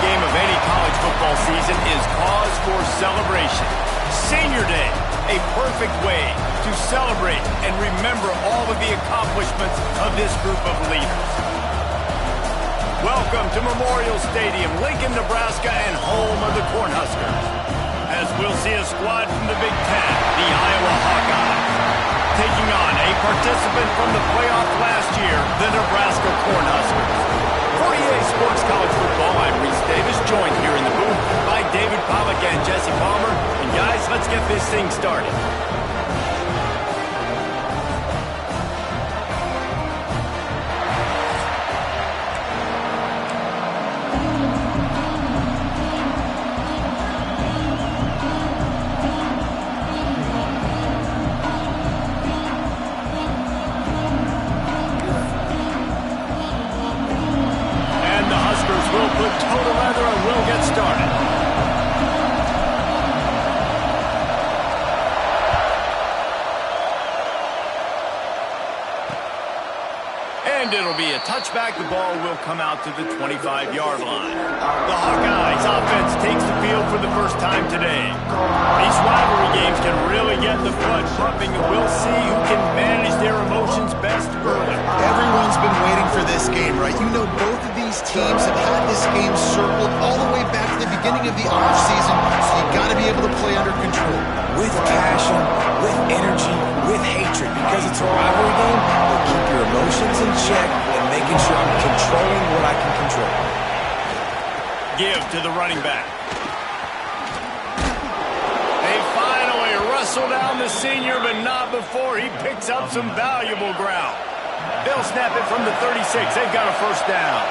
game of any college football season is cause for celebration. Senior Day, a perfect way to celebrate and remember all of the accomplishments of this group of leaders. Welcome to Memorial Stadium, Lincoln, Nebraska, and home of the Cornhuskers. As we'll see a squad from the Big Ten, the Iowa Hawkeyes, taking on a participant from the playoff last year, the Nebraska Cornhuskers. For EA Sports College Football, I'm Reese Davis, joined here in the booth by David Pollack and Jesse Palmer. And guys, let's get this thing started. It'll be a touchback. The ball will come out to the 25-yard line. The Hawkeyes offense takes the field for the first time today. These rivalry games can really get the blood pumping, and we'll see who can manage their emotions best early. Everyone's been waiting for this game, right? You know, both of these teams have had this game circled all the way back to the beginning of the offseason, so you've got to be able to play under control. With passion, with energy, with hatred, because it's a rivalry game, but keep your emotions in check and making sure I'm controlling what I can control. Give to the running back. They finally wrestle down the senior, but not before he picks up some valuable ground. They'll snap it from the 36. They've got a first down.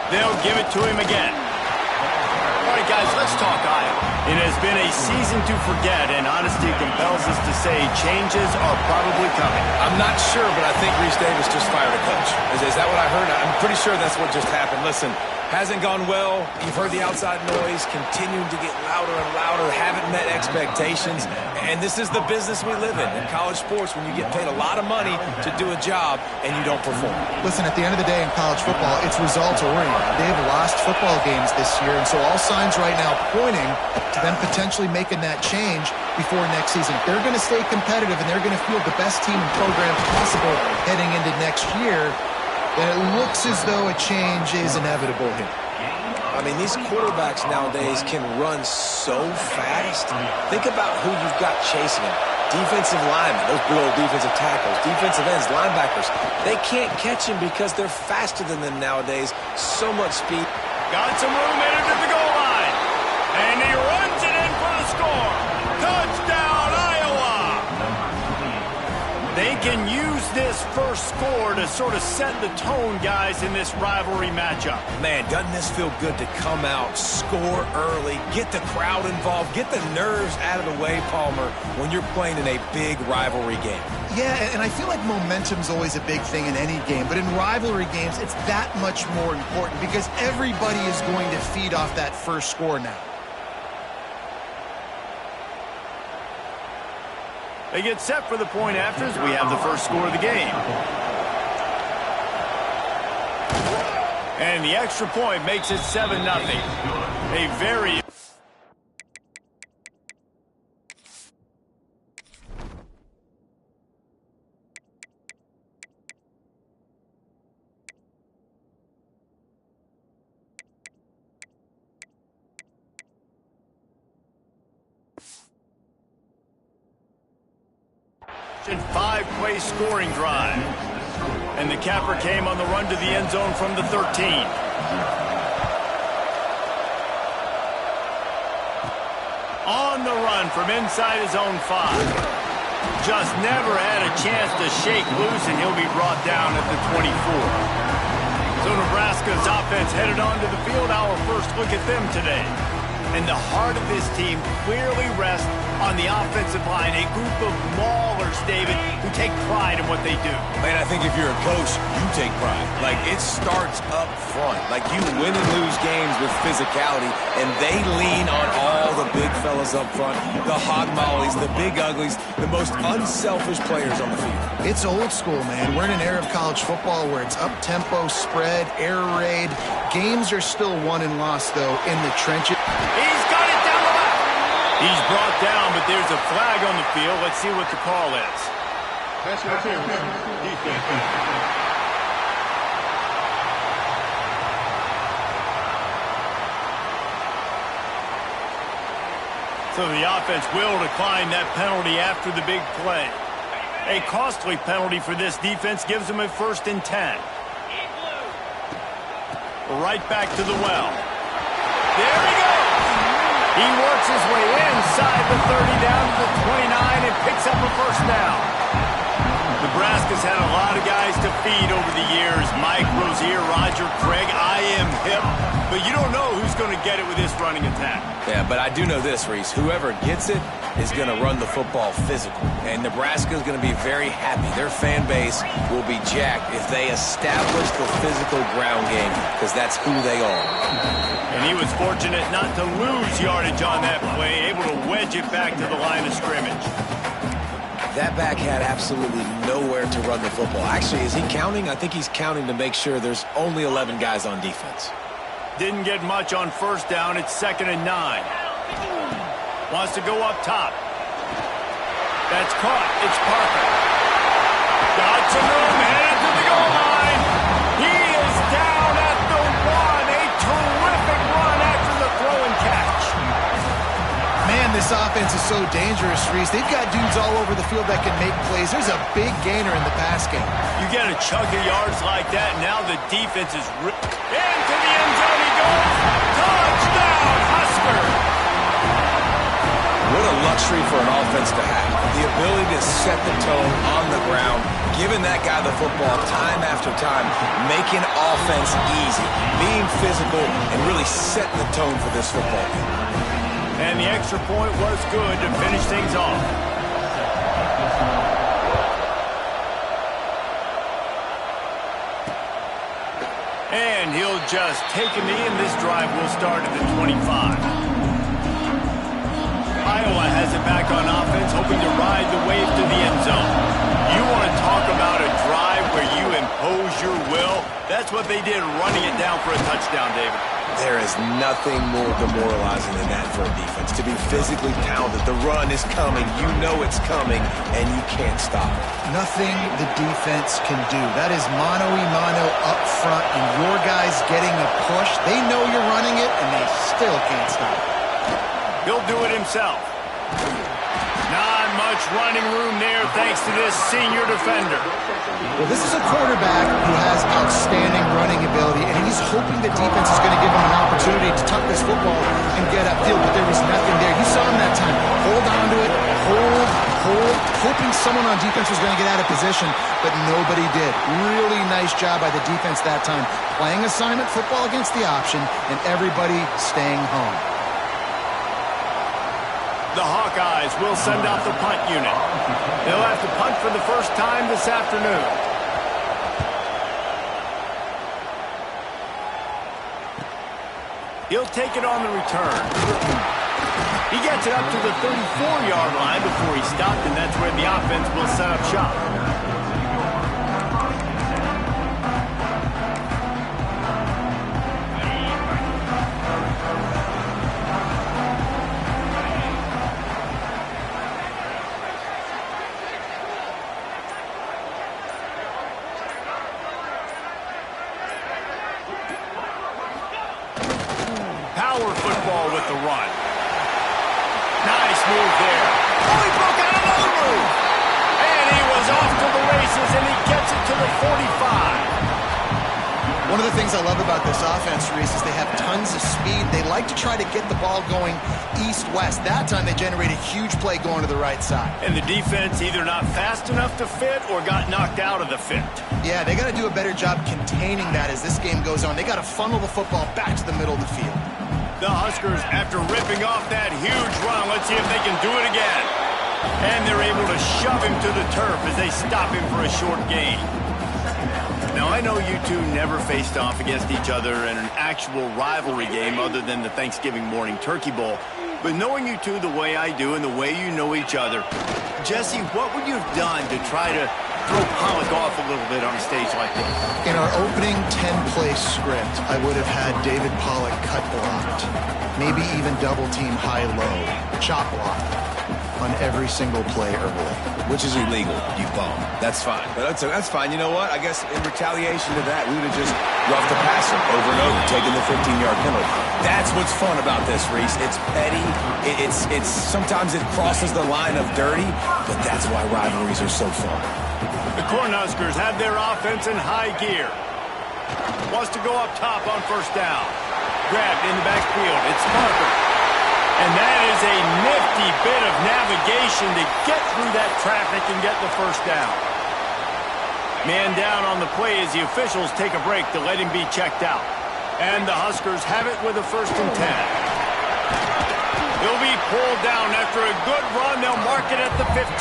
They'll give it to him again. All right, guys, let's talk Iowa. It has been a season to forget, and honesty compels us to say changes are probably coming. I'm not sure, but I think Reese Davis just fired a coach. Is that what I heard? I'm pretty sure that's what just happened. Listen, hasn't gone well. You've heard the outside noise, continuing to get louder and louder, haven't met expectations, and this is the business we live in college sports, when you get paid a lot of money to do a job and you don't perform. Listen, at the end of the day in college football, it's results-oriented. They've lost football games this year, and so all signs right now pointing to them potentially making that change before next season. They're going to stay competitive, and they're going to field the best team and program possible heading into next year. And it looks as though a change is inevitable here. I mean, these quarterbacks nowadays can run so fast. Think about who you've got chasing them. Defensive linemen, those big old defensive tackles, defensive ends, linebackers. They can't catch him because they're faster than them nowadays. So much speed. Got some room in to the goal line. And he runs it in for the score. Touchdown, Iowa! They can use this first score to sort of set the tone, guys, in this rivalry matchup. Man, doesn't this feel good to come out, score early, get the crowd involved, get the nerves out of the way, Palmer, when you're playing in a big rivalry game? Yeah, and I feel like momentum's always a big thing in any game, but in rivalry games, it's that much more important because everybody is going to feed off that first score now. They get set for the point afters. We have the first score of the game. And the extra point makes it 7-0. A very... five-play scoring drive. And the capper came on the run to the end zone from the 13. On the run from inside his own 5. Just never had a chance to shake loose, and he'll be brought down at the 24. So Nebraska's offense headed onto the field. Our first look at them today. And the heart of this team clearly rests On the offensive line, a group of maulers, David, who take pride in what they do. Man, I think if you're a coach, you take pride. Like, it starts up front. Like, you win and lose games with physicality, and they lean on all the big fellas up front, the hog mollies, the big uglies, the most unselfish players on the field. It's old school, man. We're in an era of college football where it's up-tempo, spread, air raid. Games are still won and lost, though, in the trenches. He's got it down the left. He's brought down, but there's a flag on the field. Let's see what the call is. So the offense will decline that penalty after the big play. A costly penalty for this defense gives them a 1st and 10. Right back to the well. There he goes. He works his way inside the 30 down to the 29 and picks up a 1st down. Nebraska's had a lot of guys to feed over the years. Mike Rozier, Roger Craig, I am hip. But you don't know who's going to get it with this running attack. Yeah, but I do know this, Reese. Whoever gets it is going to run the football physical. And Nebraska's going to be very happy. Their fan base will be jacked if they establish the physical ground game, because that's who they are. And he was fortunate not to lose yardage on that play, able to wedge it back to the line of scrimmage. That back had absolutely nowhere to run the football. Actually, is he counting? I think he's counting to make sure there's only 11 guys on defense. Didn't get much on 1st down. It's 2nd and 9. Wants to go up top. That's caught. It's Parker. Got some room, headed to the goal line. He is down at the 1. A terrific run after the throw and catch. Man, this offense is so dangerous, Reese. They've got dudes all over the field that can make plays. There's a big gainer in the pass game. You get a chunk of yards like that, now the defense is ripped. Into the end zone he goes. Touchdown, Husker! What a luxury for an offense to have. The ability to set the tone on the ground, giving that guy the football time after time, making offense easy, being physical, and really setting the tone for this football game. And the extra point was good to finish things off. And he'll just take a knee, and this drive will start at the 25. Iowa has it back on offense, hoping to ride the wave to the end zone. You want to talk about a drive where you impose your will? That's what they did, running it down for a touchdown, David. There is nothing more demoralizing than that for a defense. To be physically pounded, the run is coming, you know it's coming, and you can't stop it. Nothing the defense can do. That is mano-a-mano up front, and your guys getting a push. They know you're running it, and they still can't stop it. He'll do it himself. Not much running room there thanks to this senior defender. Well, this is a quarterback who has outstanding running ability, and he's hoping the defense is going to give him an opportunity to tuck this football and get upfield, but there was nothing there. You saw him that time. Hold on to it, hold, hoping someone on defense was going to get out of position, but nobody did. Really nice job by the defense that time. Playing assignment football against the option, and everybody staying home. The Hawkeyes will send out the punt unit. They'll have to punt for the first time this afternoon. He'll take it on the return. He gets it up to the 34-yard line before he stopped, and that's where the offense will set up shop. Power football with the run. Nice move there. Oh, he broke out another move. And he was off to the races, and he gets it to the 45. One of the things I love about this offense, Reese, is they have tons of speed. They like to try to get the ball going east-west. That time they generate a huge play going to the right side. And the defense either not fast enough to fit or got knocked out of the fit. Yeah, they got to do a better job containing that as this game goes on. They got to funnel the football back to the middle of the field. The Huskers, after ripping off that huge run, let's see if they can do it again. And they're able to shove him to the turf as they stop him for a short gain. Now, I know you two never faced off against each other in an actual rivalry game other than the Thanksgiving morning turkey bowl. But knowing you two the way I do and the way you know each other, Jesse, what would you have done to try to throw Pollock off a little bit on a stage like this? In our opening 10-play script, I would have had David Pollock cut blocked, maybe even double-team high-low, chop block on every single play early. Which is illegal, you bum. That's fine. But that's fine. You know what? I guess in retaliation to that, we would have just roughed the passer over and over, taking the 15-yard penalty. That's what's fun about this, Reese. It's petty. It's sometimes it crosses the line of dirty, but that's why rivalries are so fun. The Cornhuskers have their offense in high gear. Wants to go up top on first down. Grabbed in the backfield. It's Parker. And that is a nifty bit of navigation to get through that traffic and get the first down. Man down on the play as the officials take a break to let him be checked out. And the Huskers have it with a 1st and 10. He'll be pulled down after a good run. They'll mark it at the 15.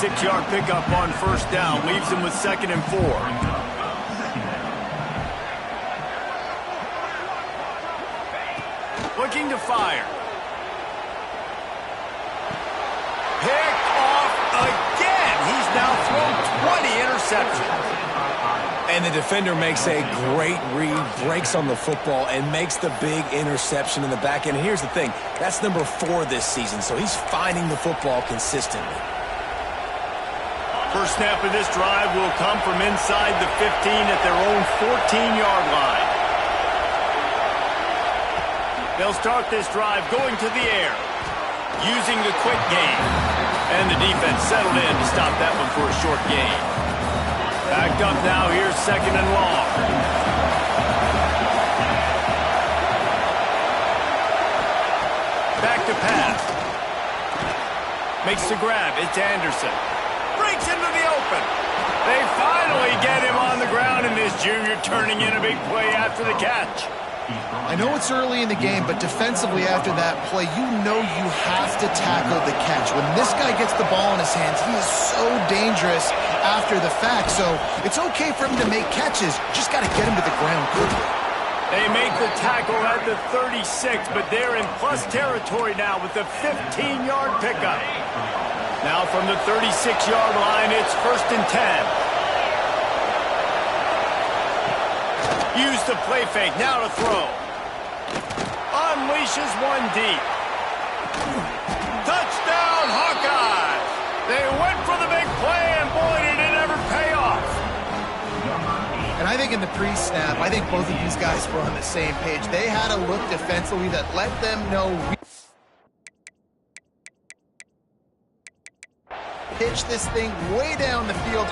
6-yard pickup on first down leaves him with 2nd and 4. Looking to fire. Picked off again. He's now thrown 20 interceptions. And the defender makes a great read, breaks on the football, and makes the big interception in the back end. Here's the thing. That's number 4 this season, so he's finding the football consistently. First snap of this drive will come from inside the 15 at their own 14-yard line. They'll start this drive going to the air, using the quick game. And the defense settled in to stop that one for a short gain. Backed up now, here's 2nd and long. Back to pass. Makes the grab, it's Anderson. Breaks into the open. They finally get him on the ground, and this junior turning in a big play after the catch. I know it's early in the game, but defensively after that play, you know you have to tackle the catch. When this guy gets the ball in his hands, he is so dangerous after the fact. So it's okay for him to make catches. Just got to get him to the ground quickly. They make the tackle at the 36, but they're in plus territory now with the 15-yard pickup. Now from the 36-yard line, it's 1st and 10. Use the play fake, now to throw. Unleashes one deep. Touchdown, Hawkeyes! They went for the big play, and boy, did it ever pay off. And I think in the pre-snap, I think both of these guys were on the same page. They had a look defensively that let them know pitch this thing way down the field.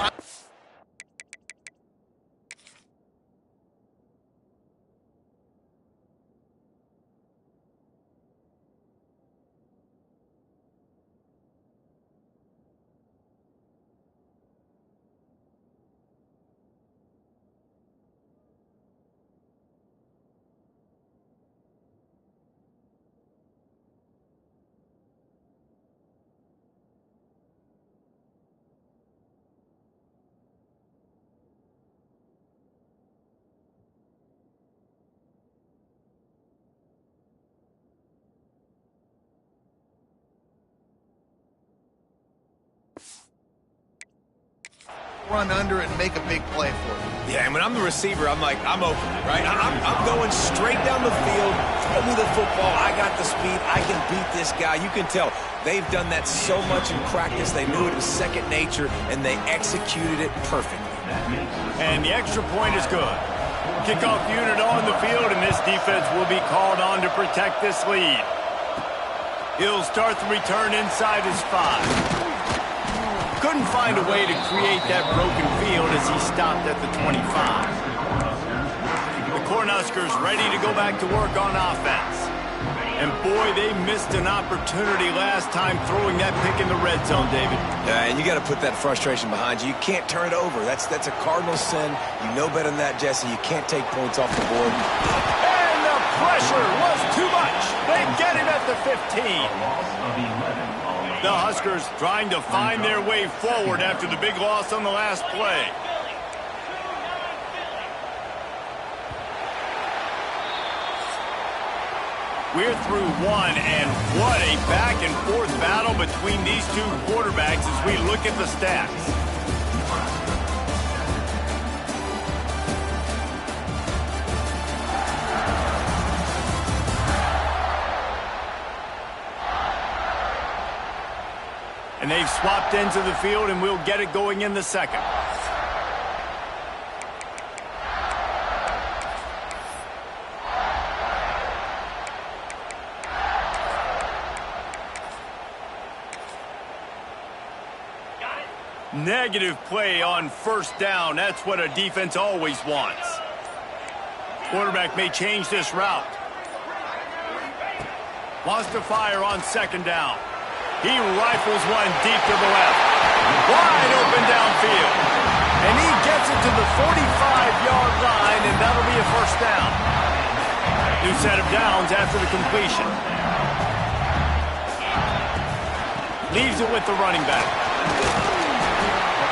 Run under it and make a big play for it. Yeah, and when I'm the receiver, I'm like, I'm open, right? I'm going straight down the field. Throw me the football. I got the speed. I can beat this guy. You can tell they've done that so much in practice. They knew it was second nature, and they executed it perfectly. And the extra point is good. Kickoff unit on the field, and this defense will be called on to protect this lead. He'll start the return inside his 5. Couldn't find a way to create that broken field as he stopped at the 25. The Cornhuskers ready to go back to work on offense. And boy, they missed an opportunity last time throwing that pick in the red zone, David. Yeah, and you got to put that frustration behind you. You can't turn it over. That's a cardinal sin. You know better than that, Jesse. You can't take points off the board. And the pressure was too much. They get him at the 15. The Huskers trying to find their way forward after the big loss on the last play. We're through one, and what a back-and-forth battle between these two quarterbacks as we look at the stats. And they've swapped ends of the field, and we'll get it going in the second. Negative play on first down. That's what a defense always wants. Quarterback may change this route. Wants to fire on second down. He rifles one deep to the left. Wide open downfield. And he gets it to the 45-yard line, and that'll be a first down. New set of downs after the completion. Leaves it with the running back.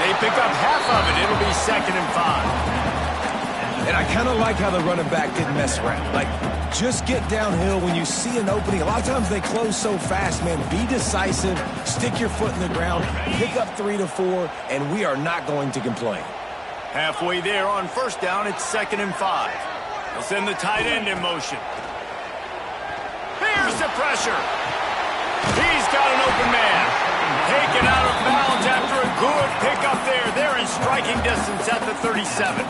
They pick up half of it. It'll be 2nd and 5. And I kind of like how the running back didn't mess around. Like, just get downhill when you see an opening. A lot of times they close so fast, man. Be decisive. Stick your foot in the ground. Pick up 3 to 4, and we are not going to complain. Halfway there on first down, it's 2nd and 5. They'll send the tight end in motion. Here's the pressure. He's got an open man. Taken out of bounds after a good pickup there. They're in striking distance at the 37.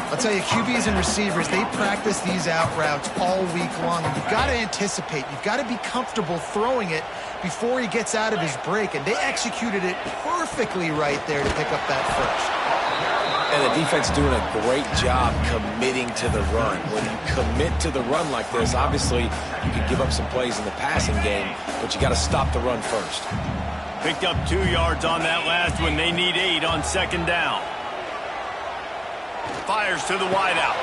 I'll tell you, QBs and receivers, they practice these out routes all week long. And you've got to anticipate. You've got to be comfortable throwing it before he gets out of his break. And they executed it perfectly right there to pick up that first. And the defense doing a great job committing to the run. When you commit to the run like this, obviously you can give up some plays in the passing game, but you got to stop the run first. Picked up 2 yards on that last one. They need 8 on second down. Fires to the wideout.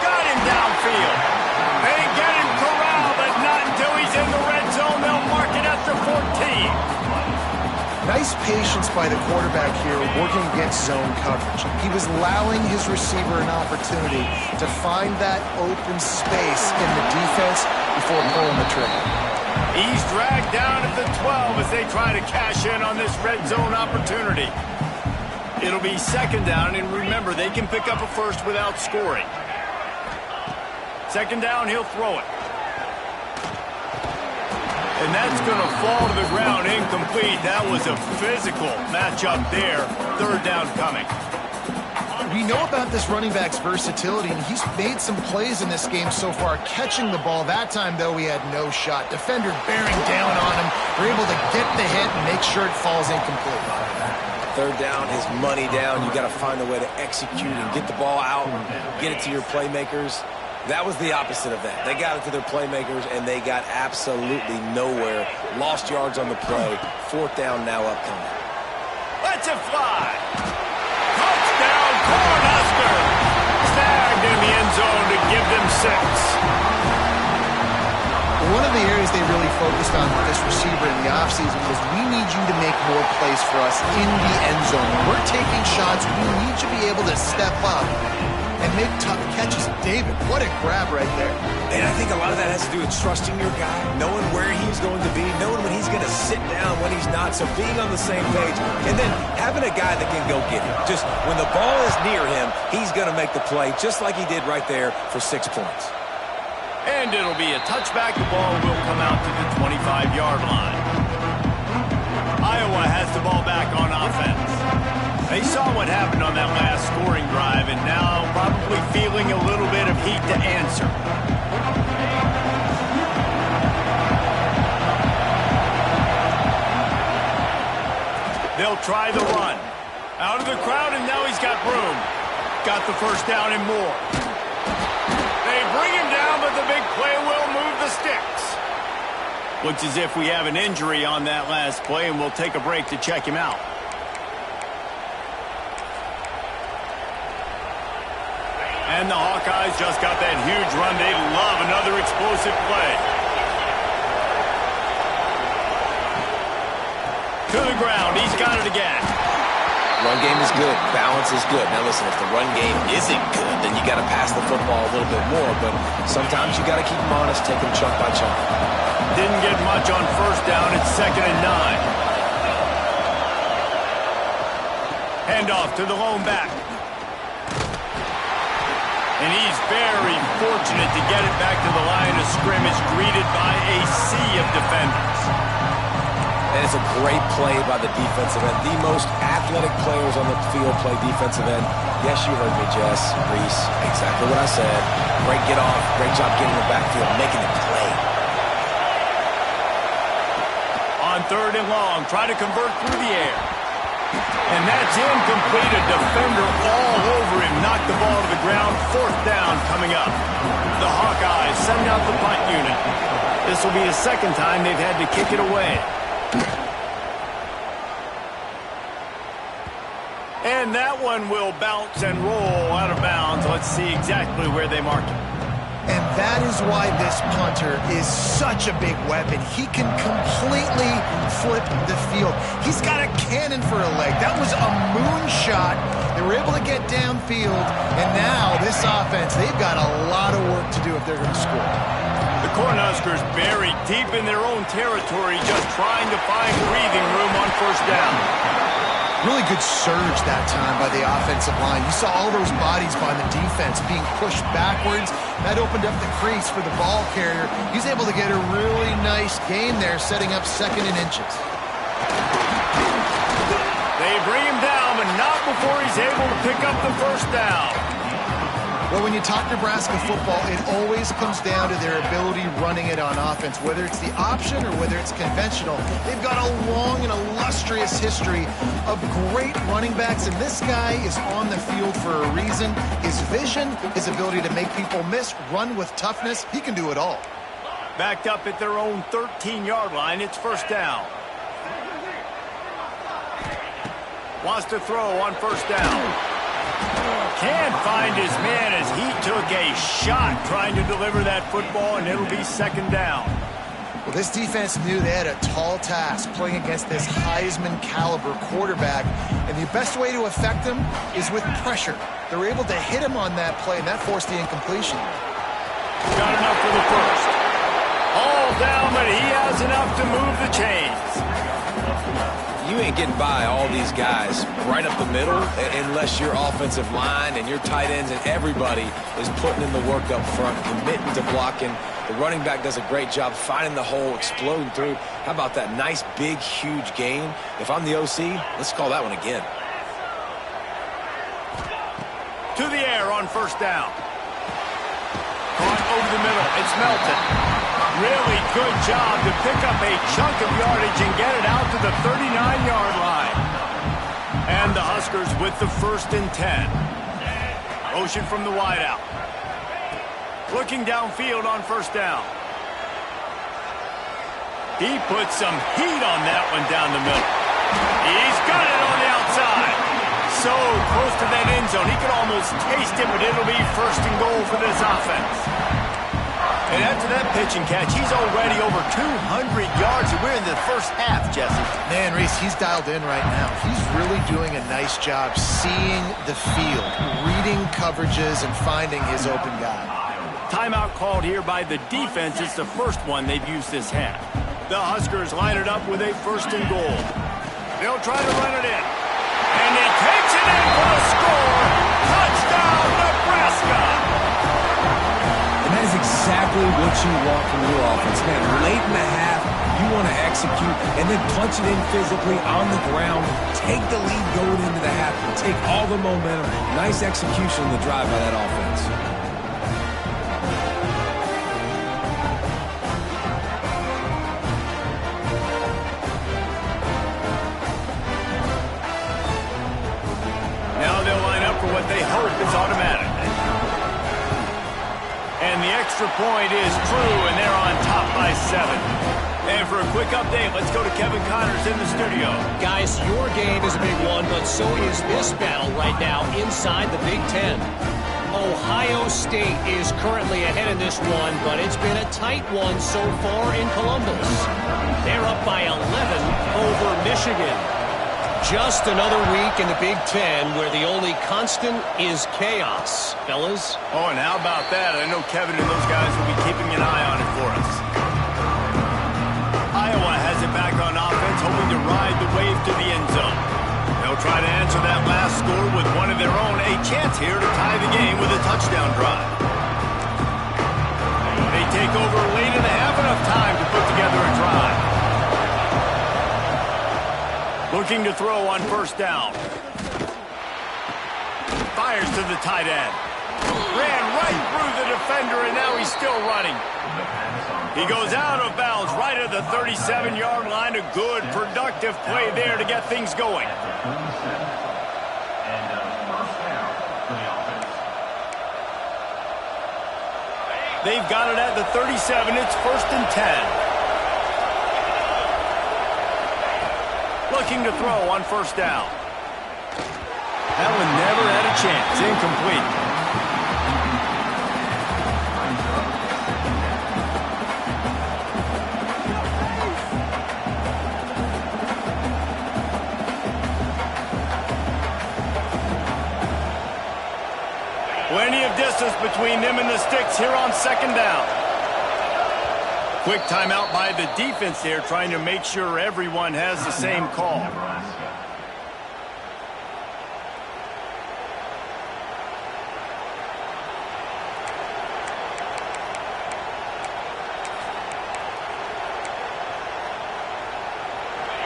Got him downfield. They get him corralled, but not until he's in the red zone. They'll mark it at the 14. Nice patience by the quarterback here working against zone coverage. He was allowing his receiver an opportunity to find that open space in the defense before pulling the trigger. He's dragged down at the 12 as they try to cash in on this red zone opportunity. It'll be 2nd down, and remember, they can pick up a first without scoring. 2nd down, he'll throw it. And that's going to fall to the ground incomplete. That was a physical matchup there. 3rd down coming. We know about this running back's versatility, and he's made some plays in this game so far, catching the ball. That time, though, he had no shot. Defender bearing down on him. We're able to get the hit and make sure it falls incomplete. 3rd down is money down. You got to find a way to execute and get the ball out and get it to your playmakers. That was the opposite of that. They got it to their playmakers, and they got absolutely nowhere. Lost yards on the play. 4th down now upcoming. Let's it fly. Touchdown, Cornhusker. Snagged in the end zone to give them 6. One of the areas they really focused on with this receiver in the offseason was we need you to make more plays for us in the end zone. When we're taking shots, we need you to be able to step up and make tough catches. David, what a grab right there. And I think a lot of that has to do with trusting your guy, knowing where he's going to be, knowing when he's going to sit down, when he's not, so being on the same page, and then having a guy that can go get him. Just when the ball is near him, he's going to make the play, just like he did right there for 6 points. And it'll be a touchback. The ball will come out to the 25-yard line. Iowa has the ball back on offense. They saw what happened on that last scoring drive, and now probably feeling a little bit of heat to answer. They'll try the run. Out of the crowd, and now he's got room. Got the first down and more. They bring him down, but the big play will move the sticks. Looks as if we have an injury on that last play, and we'll take a break to check him out. And the Hawkeyes just got that huge run. They love another explosive play. To the ground. He's got it again. Run game is good. Balance is good. Now listen, if the run game isn't good, then you got to pass the football a little bit more. But sometimes you got to keep them honest, take them chunk by chunk. Didn't get much on first down. It's 2nd and 9. Handoff to the lone back. And he's very fortunate to get it back to the line of scrimmage, greeted by a sea of defenders. And it's a great play by the defensive end. The most athletic players on the field play defensive end. Yes, you heard me, Jess, Reese. Exactly what I said. Great get off. Great job getting the backfield, making it play. On 3rd and long, try to convert through the air. And that's incomplete. A defender all over him. Knocked the ball to the ground. 4th down coming up. The Hawkeyes send out the punt unit. This will be the 2nd time they've had to kick it away. And that one will bounce and roll out of bounds. Let's see exactly where they mark it. And that is why this punter is such a big weapon. He can completely flip the field. He's got a cannon for a leg. That was a moonshot. They were able to get downfield. And now this offense, they've got a lot of work to do if they're going to score. The Cornhuskers buried deep in their own territory, just trying to find breathing room on first down. Really good surge that time by the offensive line. You saw all those bodies by the defense being pushed backwards. That opened up the crease for the ball carrier. He's able to get a really nice gain there, setting up 2nd and inches. They bring him down, but not before he's able to pick up the first down. Well, when you talk Nebraska football, it always comes down to their ability running it on offense. Whether it's the option or whether it's conventional, they've got a long and illustrious history of great running backs, and this guy is on the field for a reason. His vision, his ability to make people miss, run with toughness, he can do it all. Backed up at their own 13-yard line, it's 1st down. Wants to throw on 1st down. Can't find his man as he took a shot trying to deliver that football, and it'll be 2nd down. Well, this defense knew they had a tall task playing against this Heisman-caliber quarterback, and the best way to affect him is with pressure. They were able to hit him on that play, and that forced the incompletion. Got enough for the first. All down, but he has enough to move the chains. You ain't getting by all these guys right up the middle unless your offensive line and your tight ends and everybody is putting in the work up front, committing to blocking. The running back does a great job finding the hole, exploding through. How about that nice, big, huge gain? If I'm the OC, let's call that one again. To the air on 1st down. Caught over the middle. It's Melton. Really good job to pick up a chunk of yardage and get it out to the 39-yard line. And the Huskers with the 1st and 10. Motion from the wideout. Looking downfield on 1st down. He put some heat on that one down the middle. He's got it on the outside. So close to that end zone. He could almost taste it, but it'll be 1st and goal for this offense. And after that pitch and catch, he's already over 200 yards, and we're in the first half, Jesse. Man, Reese, he's dialed in right now. He's really doing a nice job seeing the field, reading coverages, and finding his open guy. Timeout called here by the defense. It's the first one they've used this half. The Huskers line it up with a 1st and goal. They'll try to run it in. And he takes it in for the score. Touchdown, Nebraska! And that is exactly what you want from your offense, man. Late in the half, you want to execute and then punch it in physically on the ground. Take the lead going into the half. Take all the momentum. Nice execution on the drive by that offense. Now they'll line up for what they hope is automatic. And the extra point is true, and they're on top by 7. And for a quick update, let's go to Kevin Connors in the studio. Guys, your game is a big one, but so is this battle right now inside the Big Ten. Ohio State is currently ahead in this one, but it's been a tight one so far in Columbus. They're up by 11 over Michigan. Just another week in the Big Ten where the only constant is chaos, fellas. Oh, and how about that? I know Kevin and those guys will be keeping an eye on it for us. Iowa has it back on offense, hoping to ride the wave to the end zone. They'll try to answer that last score with one of their own. A chance here to tie the game with a touchdown drive. They take over late and have enough time to put together a drive. Looking to throw on first down. Fires to the tight end. Ran right through the defender, and now he's still running. He goes out of bounds right at the 37-yard line. A good, productive play there to get things going. They've got it at the 37. It's 1st and 10. Looking to throw on first down. That one never had a chance. Incomplete. Plenty of distance between them and the sticks here on second down. Quick timeout by the defense here, trying to make sure everyone has the same call.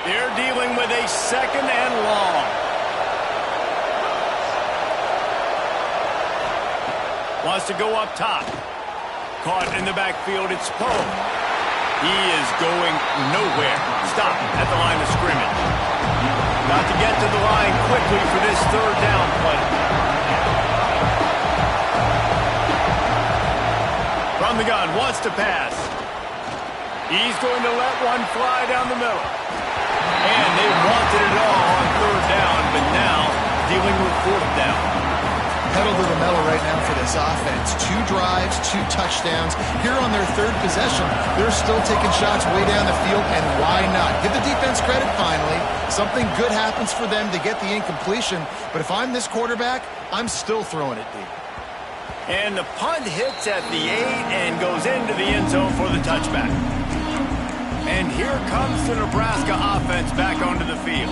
They're dealing with a second and long. Wants to go up top. Caught in the backfield, it's Poe. He is going nowhere. Stop at the line of scrimmage. Got to get to the line quickly for this third down play. From the gun, wants to pass. He's going to let one fly down the middle. And they wanted it all on third down, but now dealing with fourth down. Pedal to the metal right now for this offense. 2 drives, 2 touchdowns. Here on their third possession, they're still taking shots way down the field, and why not? Give the defense credit finally. Something good happens for them to get the incompletion, but if I'm this quarterback, I'm still throwing it deep. And the punt hits at the 8 and goes into the end zone for the touchback. And here comes the Nebraska offense back onto the field.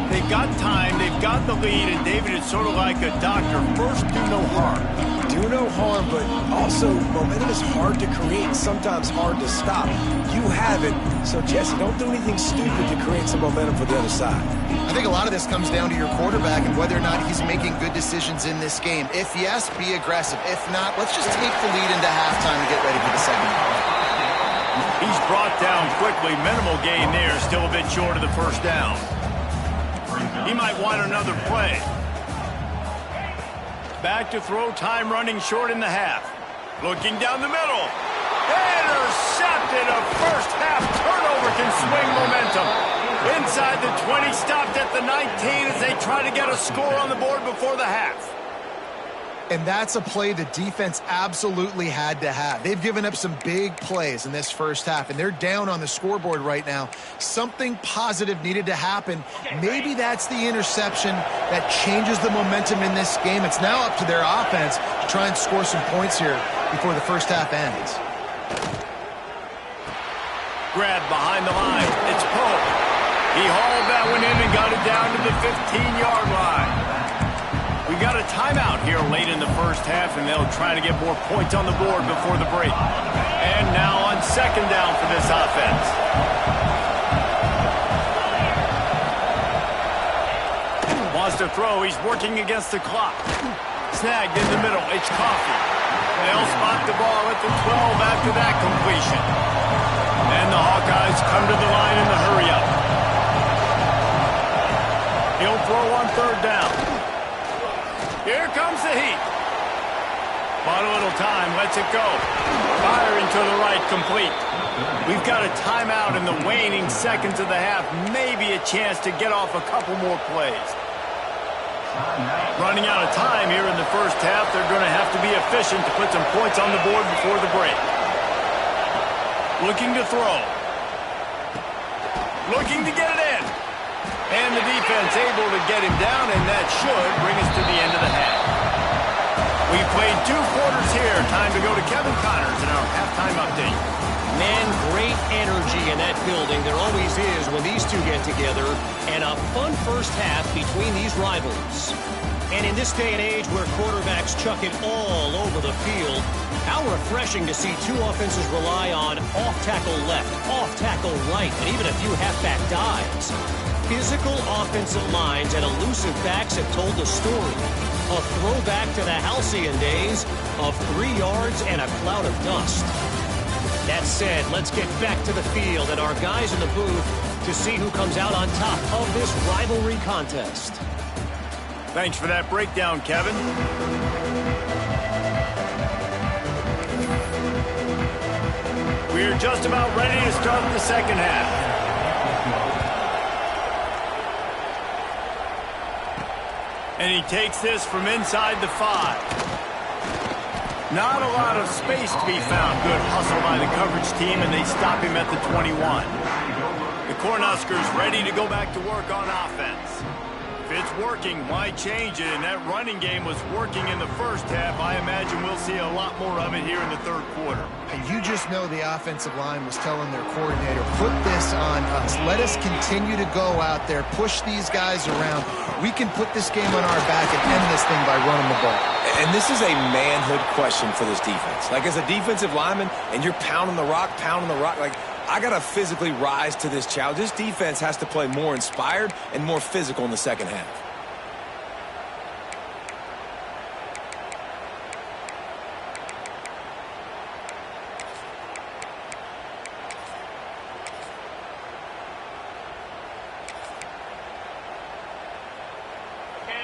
They've got time, they've got the lead, and David, it's sort of like a doctor. First, do no harm. Do no harm, but also momentum is hard to create, sometimes hard to stop. You have it, so Jesse, don't do anything stupid to create some momentum for the other side. I think a lot of this comes down to your quarterback and whether or not he's making good decisions in this game. If yes, be aggressive. If not, let's just take the lead into halftime and get ready for the second half. He's brought down quickly. Minimal gain there, still a bit short of the first down. He might want another play. Back to throw, time running short in the half. Looking down the middle. Intercepted. A first half turnover can swing momentum. Inside the 20, stopped at the 19 as they try to get a score on the board before the half. And that's a play the defense absolutely had to have. They've given up some big plays in this first half, and they're down on the scoreboard right now. Something positive needed to happen. Maybe that's the interception that changes the momentum in this game. It's now up to their offense to try and score some points here before the first half ends. Grab behind the line. It's Poe. He hauled that one in and got it down to the 15-yard line. We've got a timeout here late in the first half, and they'll try to get more points on the board before the break. And now on second down for this offense. Wants to throw. He's working against the clock. Snagged in the middle. It's Coffee. They'll spot the ball at the 12 after that completion. And the Hawkeyes come to the line in the hurry-up. He'll throw on third down. Here comes the heat. Bought a little time, lets it go. Firing to the right, complete. We've got a timeout in the waning seconds of the half. Maybe a chance to get off a couple more plays. Running out of time here in the first half. They're going to have to be efficient to put some points on the board before the break. Looking to throw. Looking to get it in. And the defense able to get him down, and that should bring us to the end of the half. We played 2 quarters here. Time to go to Kevin Connors in our halftime update. Man, great energy in that building. There always is when these two get together. And a fun first half between these rivals. And in this day and age where quarterbacks chuck it all over the field, how refreshing to see 2 offenses rely on off-tackle left, off-tackle right, and even a few halfback dives. Physical offensive lines and elusive backs have told the story. A throwback to the halcyon days of 3 yards and a cloud of dust. That said, let's get back to the field and our guys in the booth to see who comes out on top of this rivalry contest. Thanks for that breakdown, Kevin. We're just about ready to start the second half. And he takes this from inside the 5. Not a lot of space to be found. Good hustle by the coverage team, and they stop him at the 21. The Cornhuskers ready to go back to work on offense. If it's working, why change it? And that running game was working in the first half. I imagine we'll see a lot more of it here in the third quarter. And you just know the offensive line was telling their coordinator, put this on us. Let us continue to go out there, push these guys around. We can put this game on our back and end this thing by running the ball. And this is a manhood question for this defense. Like, as a defensive lineman, and you're pounding the rock, like, I got to physically rise to this challenge. This defense has to play more inspired and more physical in the second half.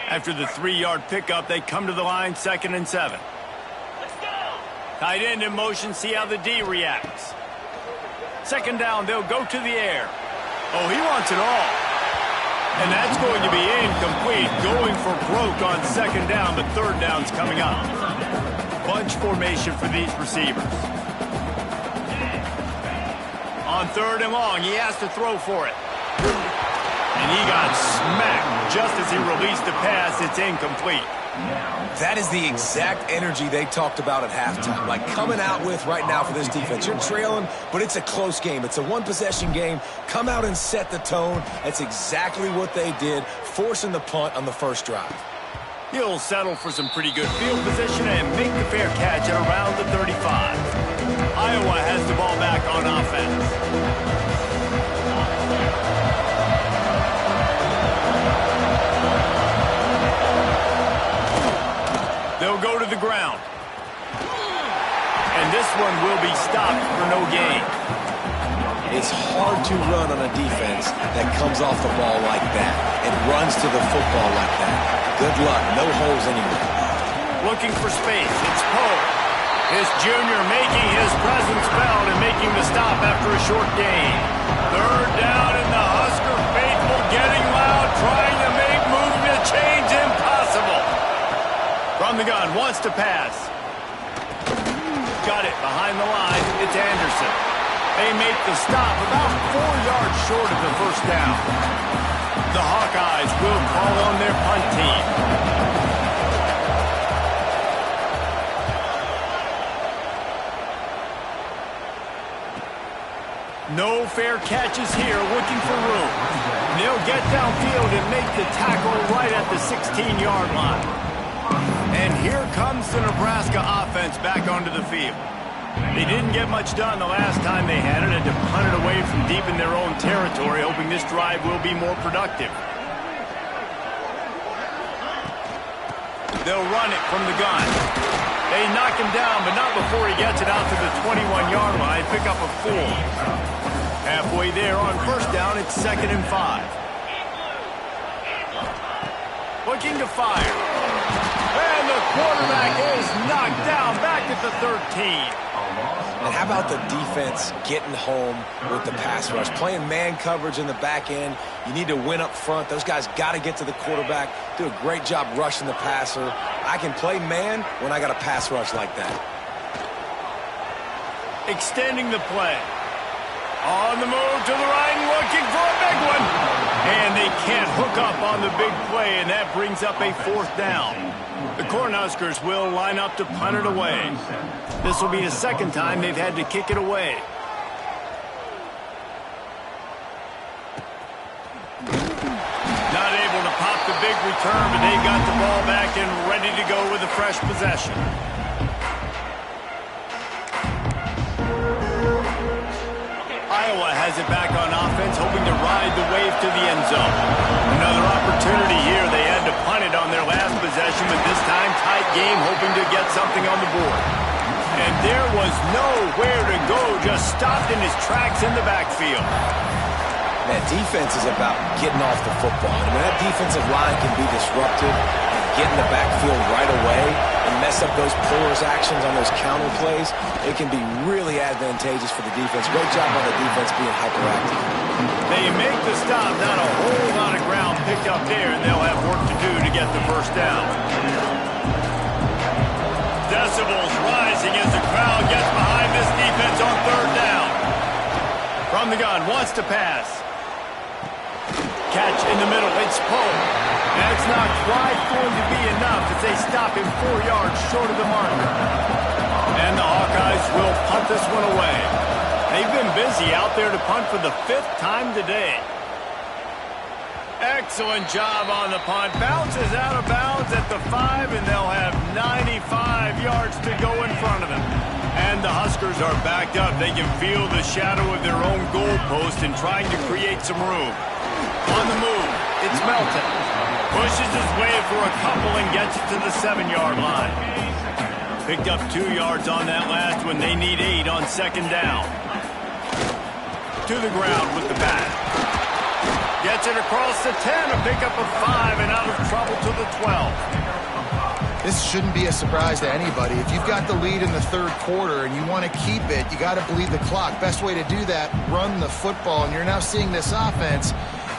After the 3-yard pickup, they come to the line, 2nd and 7. Let's go! Tight end in motion, see how the D reacts. 2nd down, they'll go to the air. Oh, he wants it all. And that's going to be incomplete. Going for broke on 2nd down, but 3rd down's coming up. Bunch formation for these receivers. On 3rd and long, he has to throw for it. And he got smacked just as he released the pass. It's incomplete. That is the exact energy they talked about at halftime. Like, coming out with right now for this defense. You're trailing, but it's a close game. It's a 1-possession game. Come out and set the tone. That's exactly what they did, forcing the punt on the first drive. He'll settle for some pretty good field position and make the fair catch at around the 35. Iowa has the ball back on offense. They'll go to the ground. And this one will be stopped for no gain. It's hard to run on a defense that comes off the ball like that and runs to the football like that. Good luck. No holes anywhere. Looking for space. It's Poe. His junior making his presence felt and making the stop after a short gain. 3rd down, and the Husker faithful getting loud, trying to make movement change impossible. From the gun, wants to pass. Got it behind the line. It's Anderson. They make the stop about 4 yards short of the 1st down. The Hawkeyes will call on their punt team. No fair catches here, looking for room. They'll get downfield and make the tackle right at the 16-yard line. And here comes the Nebraska offense back onto the field. They didn't get much done the last time they had it, and to punt it away from deep in their own territory, hoping this drive will be more productive. They'll run it from the gun. They knock him down, but not before he gets it out to the 21-yard line. Pick up a 4. Halfway there on 1st down, it's 2nd and 5. Looking to fire. And the quarterback is knocked down back at the 13. And how about the defense getting home with the pass rush? Playing man coverage in the back end. You need to win up front. Those guys got to get to the quarterback. Do a great job rushing the passer. I can play man when I got a pass rush like that. Extending the play. On the move to the right and looking for a big one. And they can't hook up on the big play, and that brings up a 4th down. The Cornhuskers will line up to punt it away. This will be the 2nd time they've had to kick it away. Not able to pop the big return, but they got the ball back and ready to go with a fresh possession. Iowa has it back on offense, hoping to ride the wave to the end zone. Another opportunity here. They had to punt it on their last possession, but this time tight game, hoping to get something on the board. And there was nowhere to go, just stopped in his tracks in the backfield. That defense is about getting off the football. I mean, that defensive line can be disruptive and get in the backfield right away and mess up those porous actions on those counter plays. It can be really advantageous for the defense. Great job on the defense being hyperactive. They make the stop, not a whole lot of ground picked up there, and they'll have work to do to get the 1st down. Decibels rising as the crowd gets behind this defense on 3rd down. From the gun, wants to pass. Catch in the middle, it's Poe. That's not quite going to be enough as they stop him 4 yards short of the marker. And the Hawkeyes will punt this one away. They've been busy out there to punt for the 5th time today. Excellent job on the punt. Bounces out of bounds at the 5, and they'll have 95 yards to go in front of them. And the Huskers are backed up. They can feel the shadow of their own goalpost and trying to create some room. On the move, it's Melton. Pushes his way for a couple and gets it to the 7-yard line. Picked up 2 yards on that last one. They need 8 on 2nd down. To the ground with the bat. Gets it across the 10, a pickup of 5, and out of trouble to the 12. This shouldn't be a surprise to anybody. If you've got the lead in the 3rd quarter and you want to keep it, you got to bleed the clock. Best way to do that, run the football. And you're now seeing this offense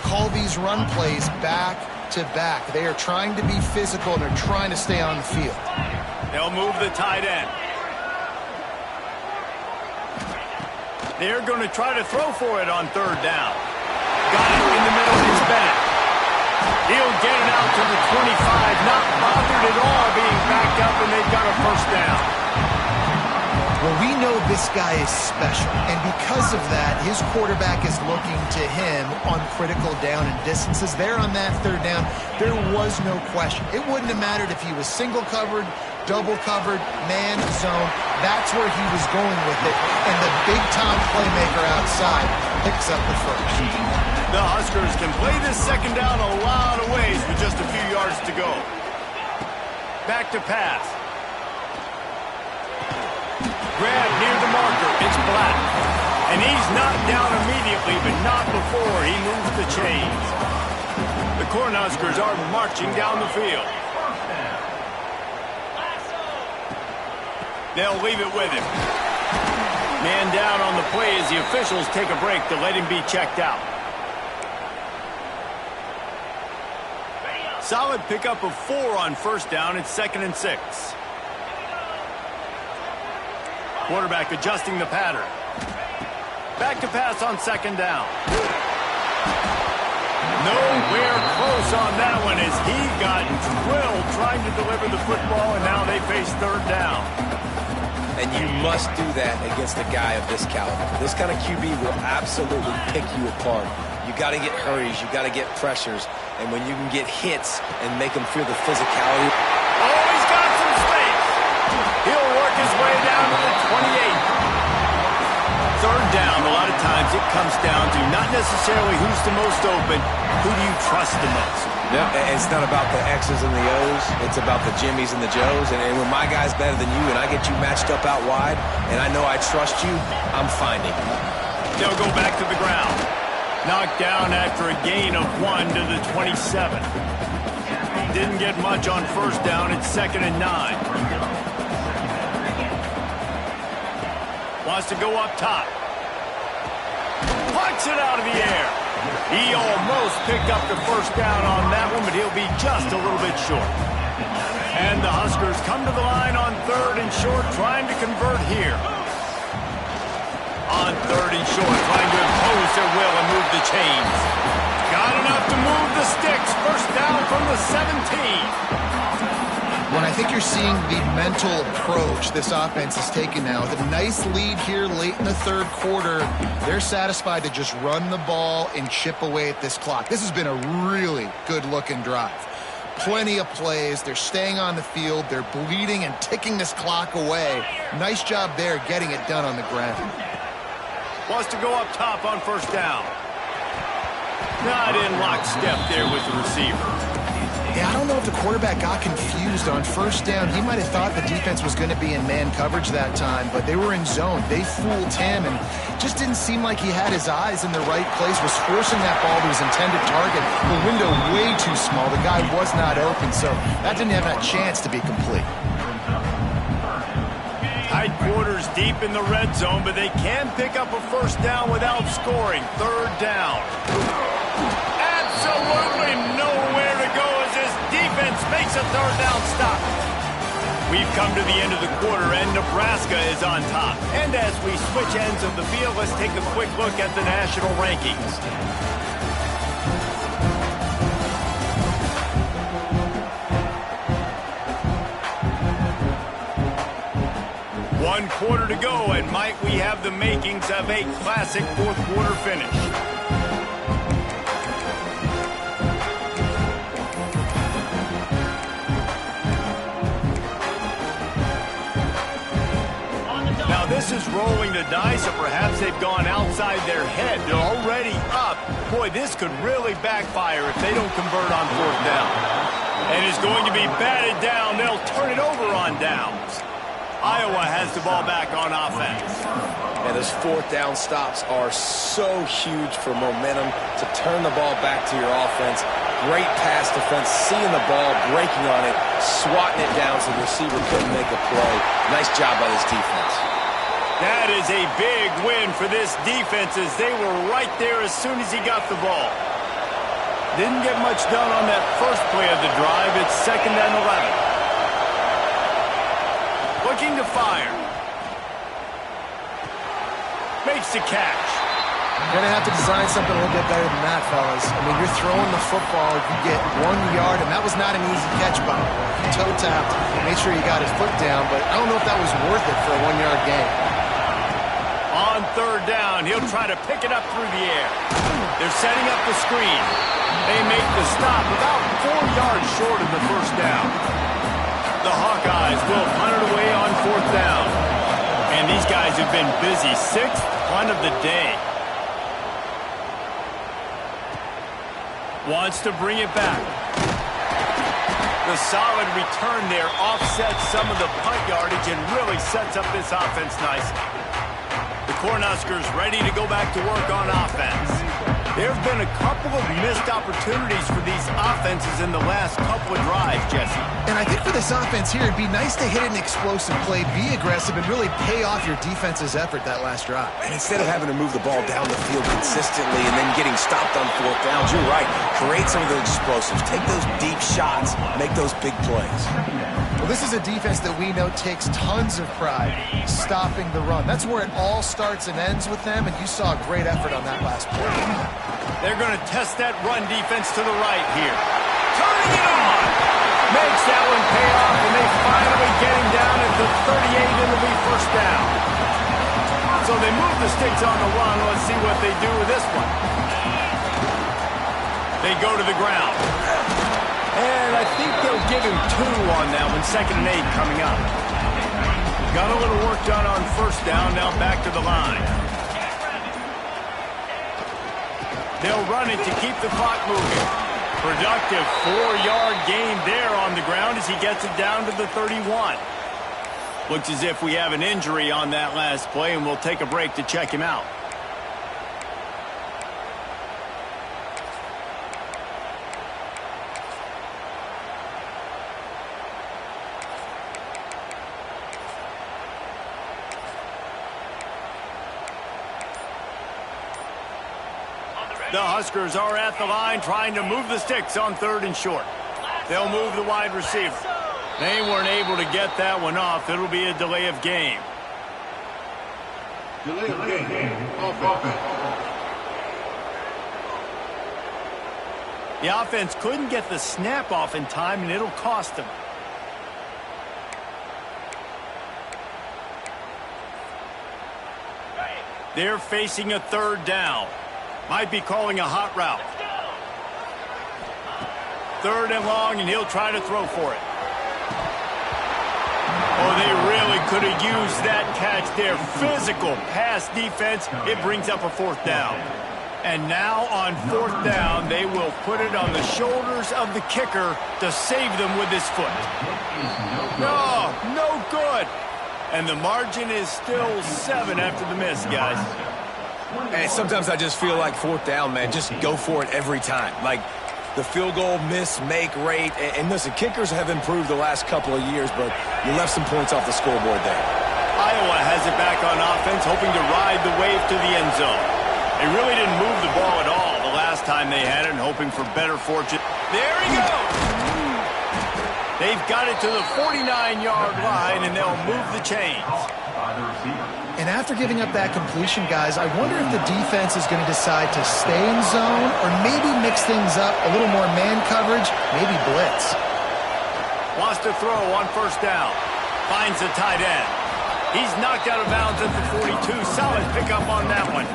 call these run plays back to back. They are trying to be physical, and they're trying to stay on the field. They'll move the tight end. They're going to try to throw for it on 3rd down. Got it in the middle. It's Bennett. He'll get it out to the 25. Not bothered at all being backed up, and they've got a 1st down. Well, we know this guy is special, and because of that, his quarterback is looking to him on critical down and distances. There on that 3rd down, there was no question. It wouldn't have mattered if he was single covered, double covered, man zone. That's where he was going with it, and the big-time playmaker outside picks up the 1st. The Huskers can play this 2nd down a lot of ways with just a few yards to go. Back to pass. Grab near the marker. It's Black. And he's knocked down immediately, but not before he moves the chains. The Cornhuskers are marching down the field. They'll leave it with him. Man down on the play as the officials take a break to let him be checked out. Solid pickup of 4 on 1st down. It's 2nd and 6. Quarterback adjusting the pattern. Back to pass on 2nd down. Nowhere close on that one as he got drilled trying to deliver the football, and now they face 3rd down. And you must do that against a guy of this caliber. This kind of QB will absolutely pick you apart. You got to get hurries, you got to get pressures, and when you can get hits and make them feel the physicality. Oh, he's got some space. He'll work his way down to the 28. 3rd down, a lot of times it comes down to not necessarily who's the most open, who do you trust the most? Yeah, it's not about the X's and the O's. It's about the Jimmies and the Joes. And when my guy's better than you and I get you matched up out wide and I know I trust you, I'm finding. They'll go back to the ground. Knocked down after a gain of 1 to the 27. Didn't get much on 1st down. It's 2nd and 9. Wants to go up top. Punts it out of the air. He almost picked up the 1st down on that one, but he'll be just a little bit short. And the Huskers come to the line on 3rd and short, trying to convert here. On 3rd and short, trying to impose their will and move the chains. Got enough to move the sticks. First down from the 17. When I think you're seeing the mental approach this offense is taking now, with a nice lead here late in the 3rd quarter, they're satisfied to just run the ball and chip away at this clock. This has been a really good-looking drive. Plenty of plays. They're staying on the field. They're bleeding and ticking this clock away. Nice job there getting it done on the ground. Wants to go up top on 1st down. Not in lockstep there with the receiver. Yeah, I don't know if the quarterback got confused on 1st down. He might have thought the defense was going to be in man coverage that time, but they were in zone. They fooled him and just didn't seem like he had his eyes in the right place, was forcing that ball to his intended target. The window way too small. The guy was not open, so that didn't have that chance to be complete. Tight quarters deep in the red zone, but they can pick up a 1st down without scoring. 3rd down. Absolutely nowhere to go as this defense makes a 3rd down stop. We've come to the end of the quarter, and Nebraska is on top. And as we switch ends of the field, let's take a quick look at the national rankings. One quarter to go, and might we have the makings of a classic 4th quarter finish. Now this is rolling the dice, or perhaps they've gone outside their head. They're already up. Boy, this could really backfire if they don't convert on 4th down. And it's going to be batted down. They'll turn it over on downs. Iowa has the ball back on offense. And those 4th down stops are so huge for momentum to turn the ball back to your offense. Great pass defense, seeing the ball, breaking on it, swatting it down so the receiver couldn't make a play. Nice job by this defense. That is a big win for this defense as they were right there as soon as he got the ball. Didn't get much done on that first play of the drive. It's 2nd and 11. Looking to fire. Makes the catch. You're going to have to design something a little bit better than that, fellas. I mean, you're throwing the football, you get 1 yard, and that was not an easy catch by him. Toe tapped, made sure he got his foot down, but I don't know if that was worth it for a 1-yard gain. On 3rd down, he'll try to pick it up through the air. They're setting up the screen. They make the stop about 4 yards short of the 1st down. The Hawkeyes will punt it away on 4th down. And these guys have been busy. 6th punt of the day. Wants to bring it back. The solid return there offsets some of the punt yardage and really sets up this offense nicely. The Cornhuskers ready to go back to work on offense. There have been a couple of missed opportunities for these offenses in the last couple of drives, Jesse. And I think for this offense here, it'd be nice to hit an explosive play, be aggressive, and really pay off your defense's effort that last drive. And instead of having to move the ball down the field consistently and then getting stopped on 4th downs, you're right. Create some of those explosives. Take those deep shots. Make those big plays. Well, this is a defense that we know takes tons of pride stopping the run. That's where it all starts and ends with them, and you saw a great effort on that last play. They're going to test that run defense to the right here. Turning it on! Makes that one pay off, and they finally get him down at the 38. It'll be 1st down. So they move the sticks on the run. Let's see what they do with this one. They go to the ground. And I think they'll give him 2 on that one. 2nd and 8 coming up. Got a little work done on 1st down. Now back to the line. They'll run it to keep the clock moving. Productive 4-yard gain there on the ground as he gets it down to the 31. Looks as if we have an injury on that last play, and we'll take a break to check him out. The Huskers are at the line trying to move the sticks on 3rd and short. They'll move the wide receiver. They weren't able to get that one off. It'll be a delay of game. Delay of game. Offense. The offense couldn't get the snap off in time, and it'll cost them. They're facing a third down. Might be calling a hot route. Third and long, and he'll try to throw for it. Oh, they really could have used that catch there. Physical pass defense. It brings up a fourth down. And now on fourth down, they will put it on the shoulders of the kicker to save them with his foot. No good. And the margin is still 7 after the miss, guys. And sometimes I just feel like fourth down, man, just go for it every time. Like the field goal miss-make rate. And listen, kickers have improved the last couple of years, but you left some points off the scoreboard there. Iowa has it back on offense, hoping to ride the wave to the end zone. They really didn't move the ball at all the last time they had it, and hoping for better fortune. There he goes! They've got it to the 49-yard line, and they'll move the chains. And after giving up that completion, guys, I wonder if the defense is going to decide to stay in zone or maybe mix things up, a little more man coverage, maybe blitz. Wants to throw on first down. Finds the tight end. He's knocked out of bounds at the 42. Solid pickup on that one.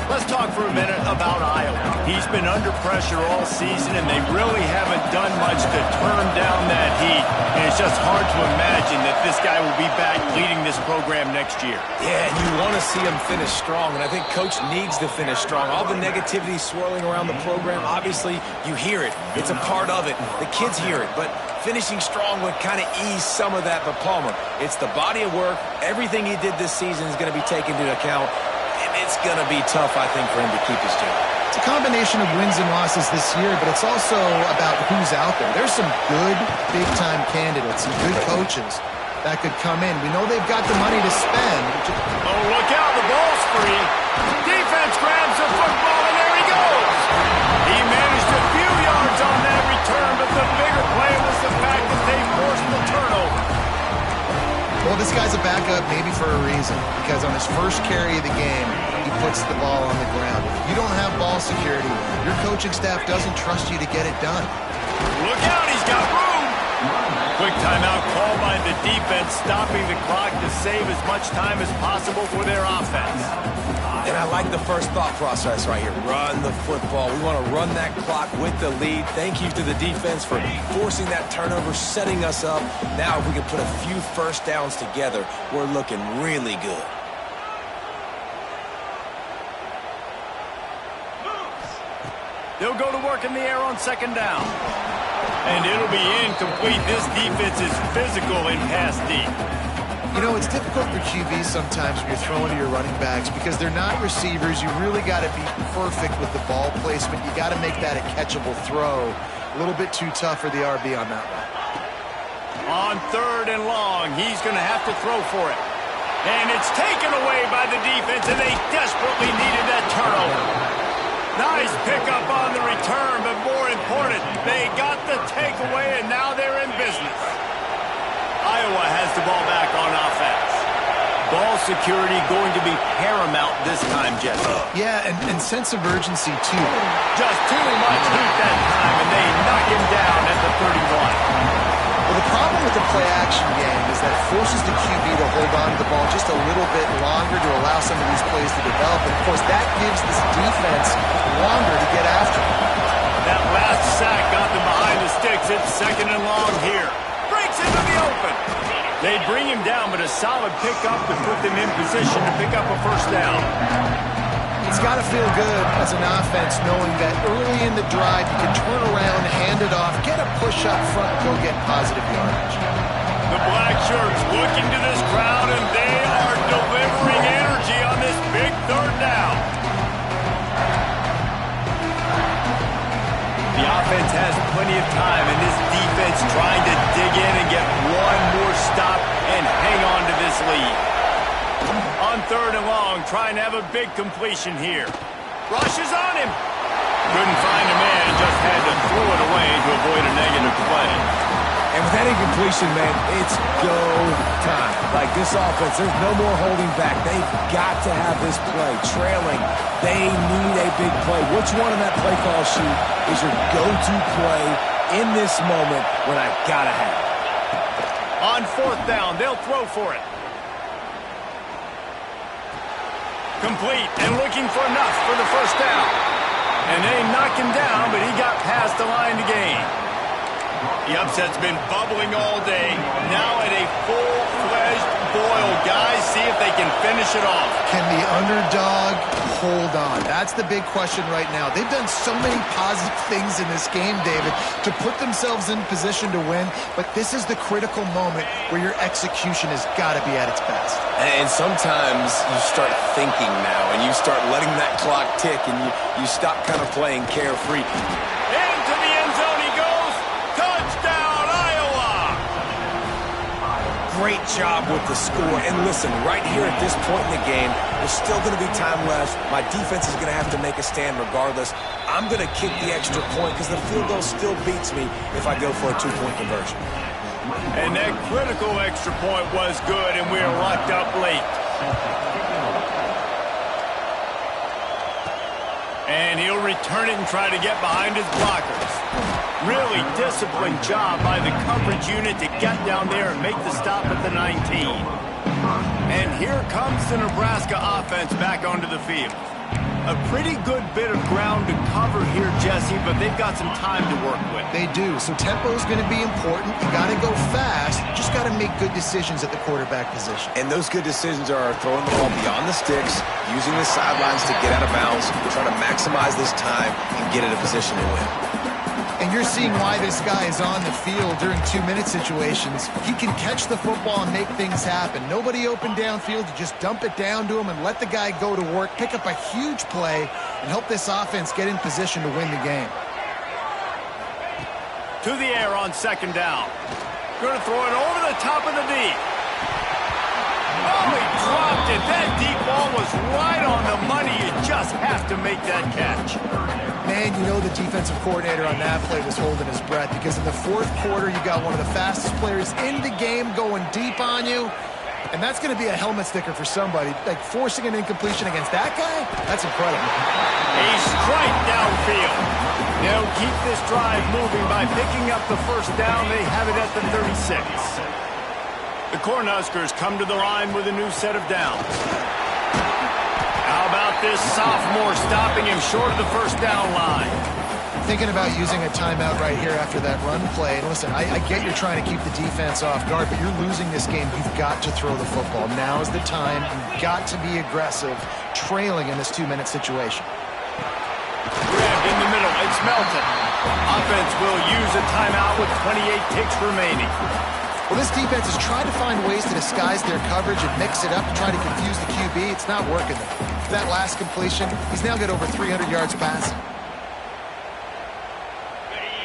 Let's talk for a minute about Iowa. He's been under pressure all season, and they really haven't done much to turn down that heat. And it's just hard to imagine that this guy will be back leading this program next year. Yeah, and you want to see him finish strong, and I think Coach needs to finish strong. All the negativity swirling around the program, obviously, you hear it. It's a part of it. The kids hear it, but finishing strong would kind of ease some of that. But Palmer, it's the body of work. Everything he did this season is going to be taken into account. It's going to be tough, I think, for him to keep his job. It's a combination of wins and losses this year, but it's also about who's out there. There's some good, big-time candidates, some good coaches that could come in. We know they've got the money to spend. Oh, look out. The ball's free. Defense grabs the football, and there he goes. He managed a few yards on that return, but the bigger play was the fact that they forced the turnover. Well, this guy's a backup maybe for a reason, because on his first carry of the game, he puts the ball on the ground. If you don't have ball security, your coaching staff doesn't trust you to get it done. Look out, he's got room. Quick timeout call by the defense, stopping the clock to save as much time as possible for their offense. And I like the first thought process right here. Run the football. We want to run that clock with the lead. Thank you to the defense for forcing that turnover, setting us up. Now if we can put a few first downs together, we're looking really good. They'll go to work in the air on second down. And it'll be incomplete. This defense is physical in pass deep. You know, it's difficult for QBs sometimes when you're throwing to your running backs because they're not receivers. You really got to be perfect with the ball placement. You got to make that a catchable throw. A little bit too tough for the RB on that one. On third and long, he's going to have to throw for it. And it's taken away by the defense, and they desperately needed that turnover. Nice pickup on the return, but more important, they got the takeaway, and now they're in business. Iowa has the ball back on offense. Ball security going to be paramount this time, Jesse. Yeah, and sense of urgency, too. Just too much heat that time, and they knock him down at the 31. Well, the problem with the play-action game is that it forces the QB to hold on to the ball just a little bit longer to allow some of these plays to develop. And, of course, that gives this defense longer to get after. That last sack got them behind the sticks. It's second and long here. Breaks into the open. They bring him down, but a solid pickup to put them in position to pick up a first down. It's got to feel good as an offense knowing that early in the drive you can turn around, hand it off, get a push up front, go get positive yardage. The black shirts looking to this crowd, and they are delivering energy on this big third down. The offense has plenty of time, and this defense trying to dig in and get one more stop and hang on to this lead. On third and long, trying to have a big completion here. Rushes on him. Couldn't find a man and just had to throw it away to avoid a negative play. And with that incompletion, man, it's go time. Like this offense, there's no more holding back. They've got to have this play. Trailing, they need a big play. Which one on that play call sheet is your go-to play in this moment when I gotta have it? On fourth down, they'll throw for it. Complete and looking for enough for the first down. And they knock him down, but he got past the line to gain. The upset's been bubbling all day. Now at a full-fledged boil. Guys, see if they can finish it off. Can the underdog hold on? That's the big question right now. They've done so many positive things in this game, David, to put themselves in position to win, but this is the critical moment where your execution has got to be at its best. And sometimes you start thinking now, and you start letting that clock tick, and you stop kind of playing carefree. Into the end zone he goes. Touchdown, Iowa! Great job with the score. And listen, right here at this point in the game, there's still going to be time left. My defense is going to have to make a stand regardless. I'm going to kick the extra point because the field goal still beats me if I go for a two-point conversion. And that critical extra point was good, and we're locked up late. And he'll return it and try to get behind his blockers. Really disciplined job by the coverage unit to get down there and make the stop at the 19. And here comes the Nebraska offense back onto the field. A pretty good bit of ground to cover here, Jesse, but they've got some time to work with. They do, so tempo is going to be important. You got to go fast. You just got to make good decisions at the quarterback position. And those good decisions are throwing the ball beyond the sticks, using the sidelines to get out of bounds, trying to maximize this time and get in a position to win. And you're seeing why this guy is on the field during two-minute situations. He can catch the football and make things happen. Nobody open downfield. You just dump it down to him and let the guy go to work, pick up a huge play, and help this offense get in position to win the game. To the air on second down. Going to throw it over the top of the deep. Oh, he dropped it. That deep ball was right on the money. You just have to make that catch. Man, you know the defensive coordinator on that play was holding his breath because in the fourth quarter, you got one of the fastest players in the game going deep on you, and that's going to be a helmet sticker for somebody. Like forcing an incompletion against that guy, that's incredible. A strike downfield. They'll keep this drive moving by picking up the first down. They have it at the 36. The Cornhuskers come to the line with a new set of downs. How about this sophomore stopping him short of the first down line? Thinking about using a timeout right here after that run play. And listen, I get you're trying to keep the defense off guard, but you're losing this game. You've got to throw the football. Now is the time. You've got to be aggressive, trailing in this two-minute situation. Grabbed in the middle. It's Melton. Offense will use a timeout with 28 ticks remaining. Well, this defense has tried to find ways to disguise their coverage and mix it up to try to confuse the QB. It's not working. That last completion, he's now got over 300 yards passing.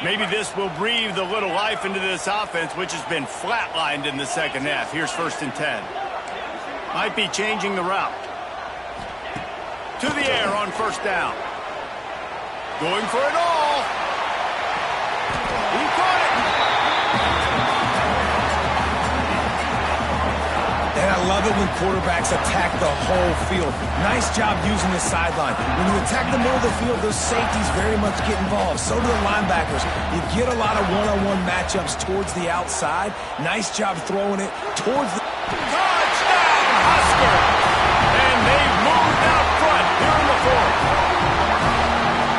Maybe this will breathe a little life into this offense, which has been flatlined in the second half. Here's 1st and 10. Might be changing the route. To the air on first down. Going for it all. He caught it. And I love it when quarterbacks attack the whole field. Nice job using the sideline. When you attack the middle of the field, those safeties very much get involved. So do the linebackers. You get a lot of one-on-one matchups towards the outside. Nice job throwing it towards the... Touchdown, Husker! And they've moved out front here in the fourth.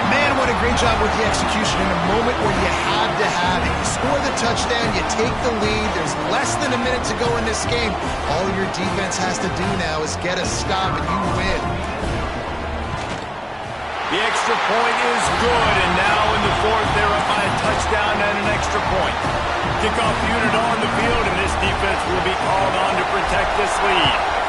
Man, what a great job with the execution in a moment where you had to have it. You score the touchdown, you take the lead. There's less than a minute to go in this game. All your defense has to do now is get a stop and you win. The extra point is good, and now in the fourth, they're up by a touchdown and an extra point. Kickoff unit on the field, and this defense will be called on to protect this lead.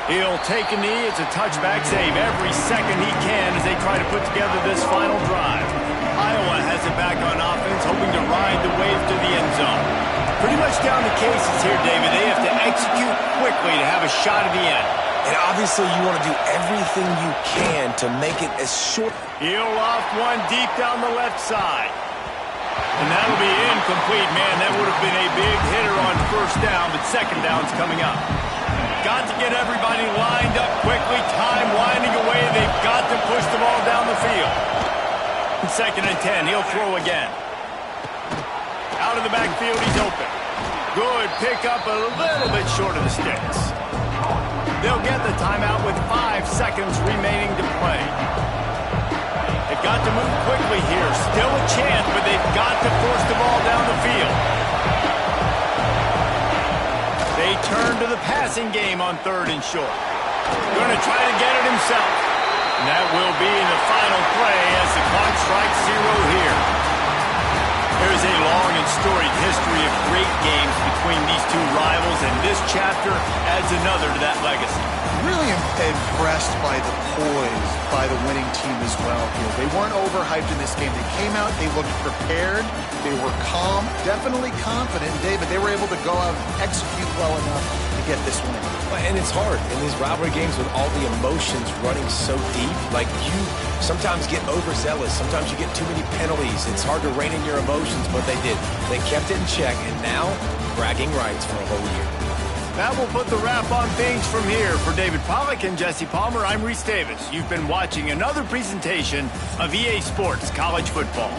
He'll take a knee. It's a touchback save every second he can as they try to put together this final drive. Iowa has it back on offense, hoping to ride the wave to the end zone. Pretty much down to cases here, David. They have to execute quickly to have a shot at the end. And obviously you want to do everything you can to make it as short. He'll loft one deep down the left side. And that'll be incomplete. Man, that would have been a big hitter on first down, but second down's coming up. Got to get everybody lined up quickly. Time winding away. They've got to push the ball down the field. Second and 10. He'll throw again. Out of the backfield, he's open. Good pickup, a little bit short of the sticks. They'll get the timeout with 5 seconds remaining to play. They've got to move quickly here. Still a chance, but they've got to force the ball down the field. They turn to the passing game on 3rd and short. Going to try to get it himself. And that will be in the final play as the clock strikes 0 here. There's a long and storied history of great games between these two rivals, and this chapter adds another to that legacy. Really impressed by the poise by the winning team as well here. They weren't overhyped in this game. They came out, they looked prepared, they were calm, definitely confident. David, they were able to go out and execute well enough to get this win. And it's hard in these rivalry games with all the emotions running so deep. Like, you sometimes get overzealous. Sometimes you get too many penalties. It's hard to rein in your emotions, but they did. They kept it in check, and now bragging rights for a whole year. That will put the wrap on things from here. For David Pollack and Jesse Palmer, I'm Reese Davis. You've been watching another presentation of EA Sports College Football.